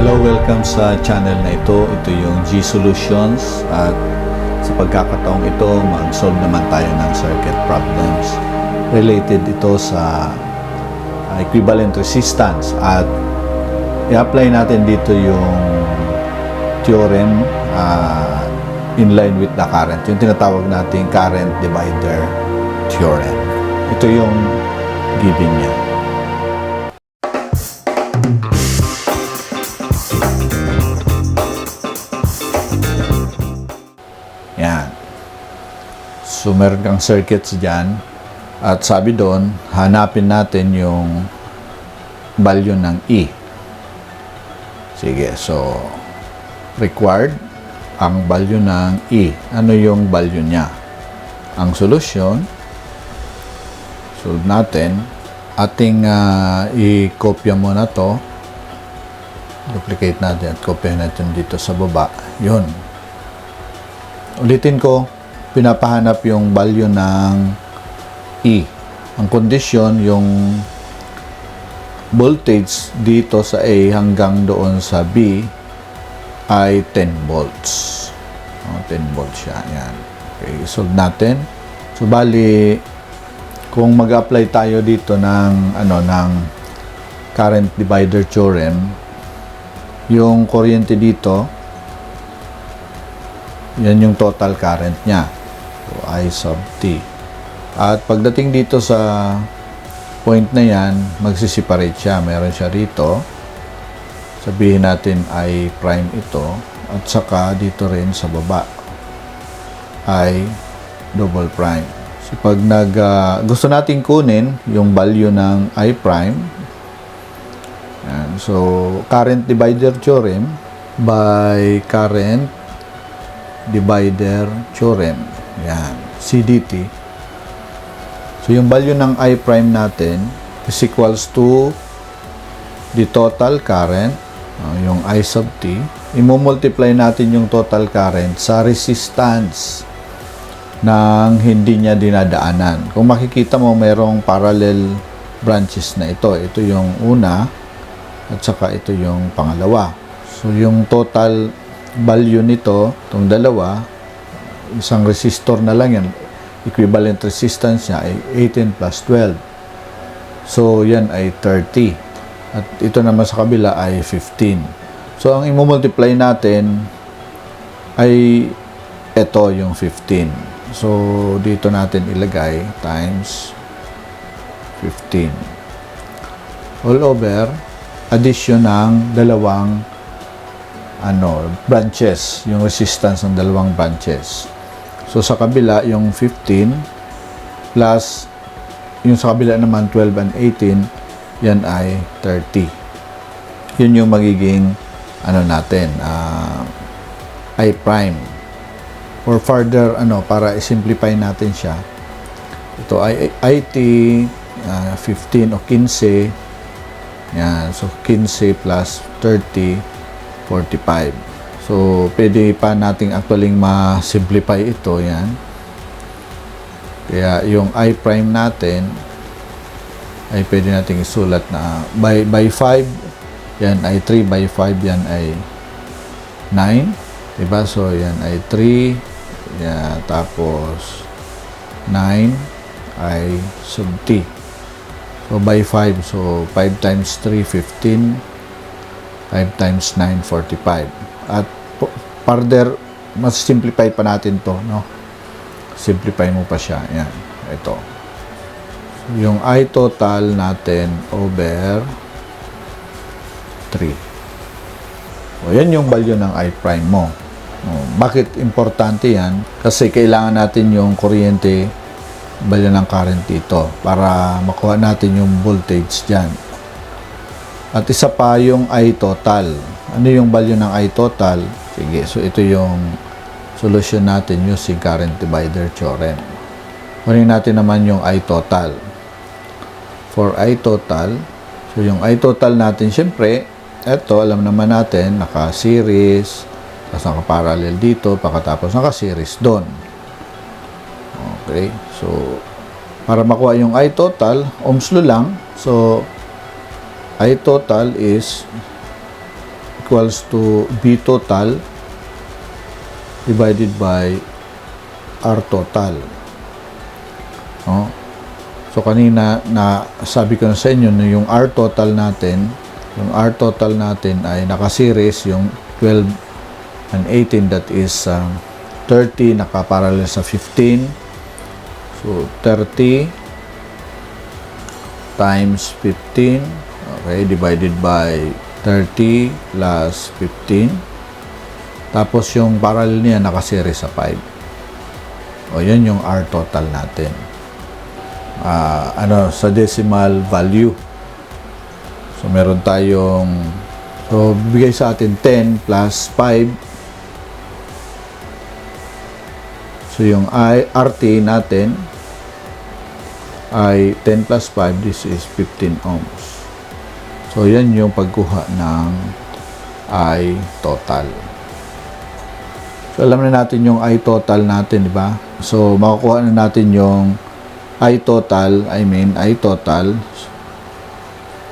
Hello, welcome sa channel na ito. Ito yung G Solutions at sa pagkakataong ito, mag-solve naman tayo ng circuit problems. Related ito sa equivalent resistance at i-apply natin dito yung theorem in line with the current. Yung tinatawag nating current divider theorem. Ito yung given niya. Yan. So, meron kang circuits dyan. At sabi doon, hanapin natin yung value ng E. Sige, so, required ang value ng E. Ano yung value niya? Ang solusyon, solve natin. Ating i-copy muna to. Duplicate natin at copy natin dito sa baba. Yun. Ulitin ko, pinapahanap yung value ng E. Ang condition, yung voltage dito sa A hanggang doon sa B ay 10 volts. 10 volts siya. Yan. Okay, solve natin. So, bali, kung mag-apply tayo dito ng, ng current divider theorem, yung kuryente dito, yan yung total current niya. So, I sub T. At pagdating dito sa point na yan, magsiseparate siya. Meron siya rito. Sabihin natin I prime ito. At saka dito rin sa baba, I double prime. So, pag gusto natin kunin yung value ng I prime, yan. So, current divider theorem by current divider theorem. Yan. CDT. So, yung value ng I prime natin is equals to the total current, yung I sub T. I-multiply natin yung total current sa resistance ng hindi niya dinadaanan. Kung makikita mo, mayroong parallel branches na ito. Ito yung una at saka ito yung pangalawa. So, yung total value nito, itong dalawa, isang resistor na lang yan, equivalent resistance niya ay 18 plus 12. So, yan ay 30. At ito naman sa kabila ay 15. So, ang i-multiply natin ay ito yung 15. So, dito natin ilagay times 15. All over, addition ng dalawang branches, yung resistance ng dalawang branches. So, sa kabila, yung 15 plus yung sa kabila naman 12 and 18, yan ay 30. Yun yung magiging natin, I prime. Or further, para i-simplify natin siya. Ito ay IT 15 o 15. Yan. So, 15 plus 30, 45. So, pwede pa nating actually ma-simplify ito. Yan. Kaya, yung I prime natin ay pwede nating isulat na by 5, yan ay 3 by 5, yan ay 9. Diba? So, yan ay 3. Yan. Tapos, 9 ay sub T. So, by 5. So, 5 times 3, 15. 5 times 9, 45. At further, mas simplify pa natin to, no? Simplify mo pa siya. Yan. Ito. Yung I total natin over 3. O, yan yung value ng I prime mo. Bakit importante yan? Kasi kailangan natin yung kuryente, value ng current dito para makuha natin yung voltage dyan. At isa pa yung I total. Ano yung value ng I total? Sige, so ito yung solution natin using current divider theorem. Kunin natin naman yung I total. For I total, so yung I total natin, syempre, ito, alam naman natin, naka-series, tapos naka-parallel dito, pagkatapos naka-series doon. Okay, so, para makuha yung I total, Ohm's law lang. So, I total is equals to B total divided by R total. No? So kanina na sabi ko na sa inyo na yung R total natin ay naka-series yung 12 and 18, that is 30 nakaparallel sa 15. So 30 times 15, okay, divided by 30 plus 15. Tapos yung parallel niya naka-series sa 5. O yun yung R total natin. Sa decimal value. So meron tayong, so bigay sa atin 10 plus 5. So yung RT natin ay 10 plus 5, this is 15 ohms. So yan yung pagkuha ng I total. So alam na natin yung I total natin, di ba? So makukuha na natin yung I total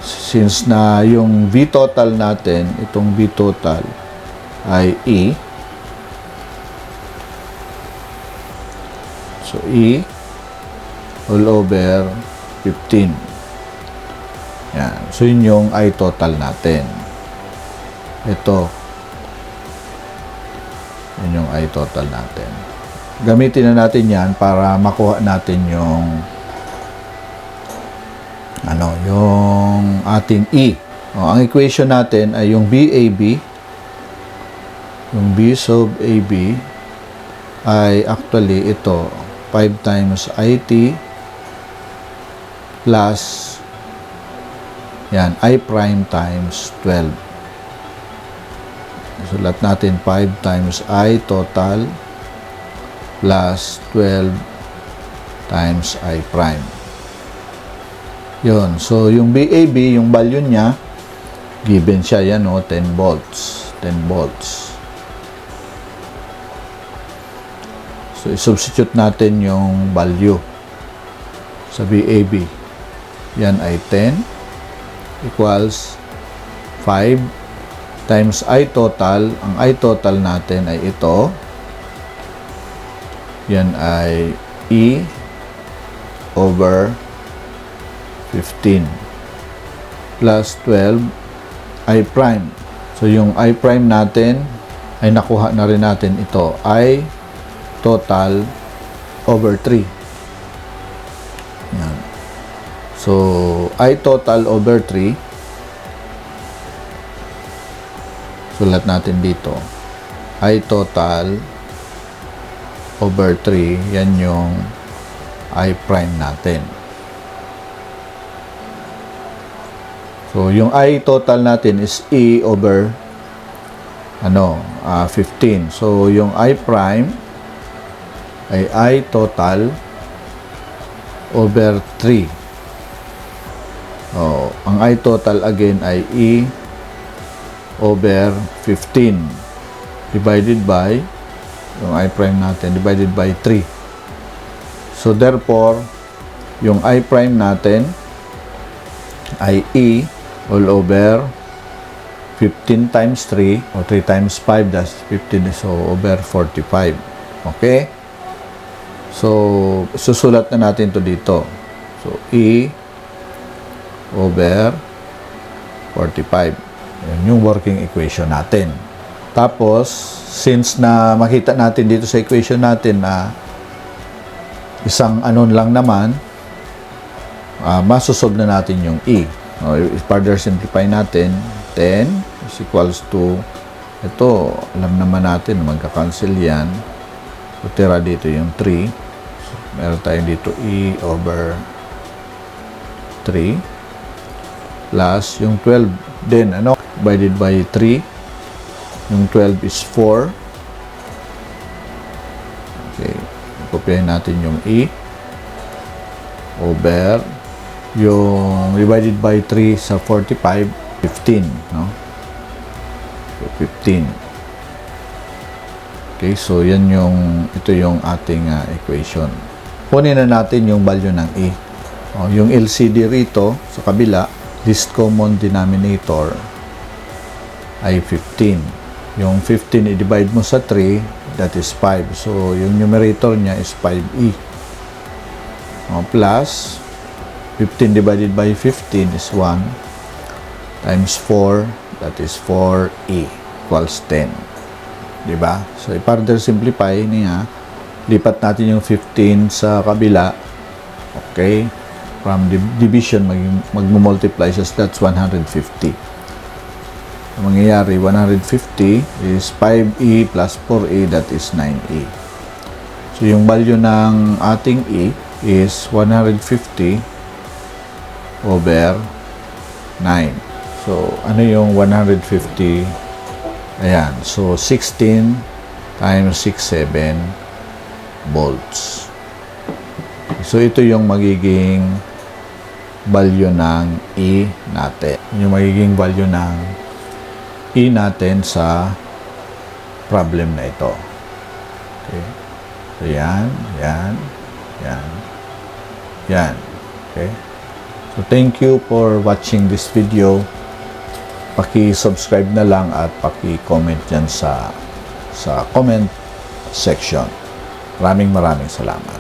since na yung V total natin, itong V total ay E. So E all over 15. Yan. So yun yung I total natin. Ito. Yun yung I total natin. Gamitin na natin yan para makuha natin yung yung ating E. Ang equation natin ay yung BAB. Yung B sub AB ay actually ito 5 times IT plus yan I prime times 12. Sulat natin 5 times I total plus 12 times I prime. Yun. So, yung BAB, yung value niya, given siya yan, 10 volts. 10 volts. So, i-substitute natin yung value sa BAB. Yan ay 10 equals 5 times I total. Ang I total natin ay ito. Yan ay E over 15 plus 12 I prime. So, yung I prime natin ay nakuha na rin natin ito. I total over 3. Yan. So, I total over 3. Sulat natin dito. I total over 3. Yan yung I prime natin. So, yung I total natin is E over 15. So, yung I prime ay I total over 3. Ang I total again ay E over 15 divided by yung I prime natin divided by 3. So, therefore, yung I prime natin ay E all over 15 times 3 or 3 times 5, that's 15, so over 45. Okay? So, susulat na natin to dito. So, E over 45. Yan yung working equation natin. Tapos, since na makita natin dito sa equation natin na isang anon lang naman, masosolve na natin yung E. Further simplify natin, 10 is equals to, ito, alam naman natin, magka-cancel yan. So, tira dito yung 3. So, meron tayong dito E over 3 plus yung 12 din, divided by 3. Yung 12 is 4. Okay, kopyahin natin yung E over yung divided by 3 sa 45, 15, no? So, 15. Okay, so yan ito yung ating equation. Kunin na natin yung value ng E. Yung LCD rito sa kabila, least common denominator, ay 15. Yung 15 i-divide mo sa 3, that is 5. So, yung numerator niya is 5e. Plus, 15 divided by 15 is 1 times 4, that is 4e equals 10. Diba? So, i-further simplify niya, lipat natin yung 15 sa kabila. Okay? From division, mag-multiply siya, that's 150. Ang mangyayari, 150 is 5e plus 4e, that is 9e. So, yung value ng ating e is 150 over 9. So, ano yung 150? Ayan. So, 16 times 67 volts. So, ito yung magiging value ng E natin. Yung magiging value ng E natin sa problem na ito. Okay. So, yan. Okay. So, thank you for watching this video. Paki-subscribe na lang at paki-comment dyan sa comment section. Maraming salamat.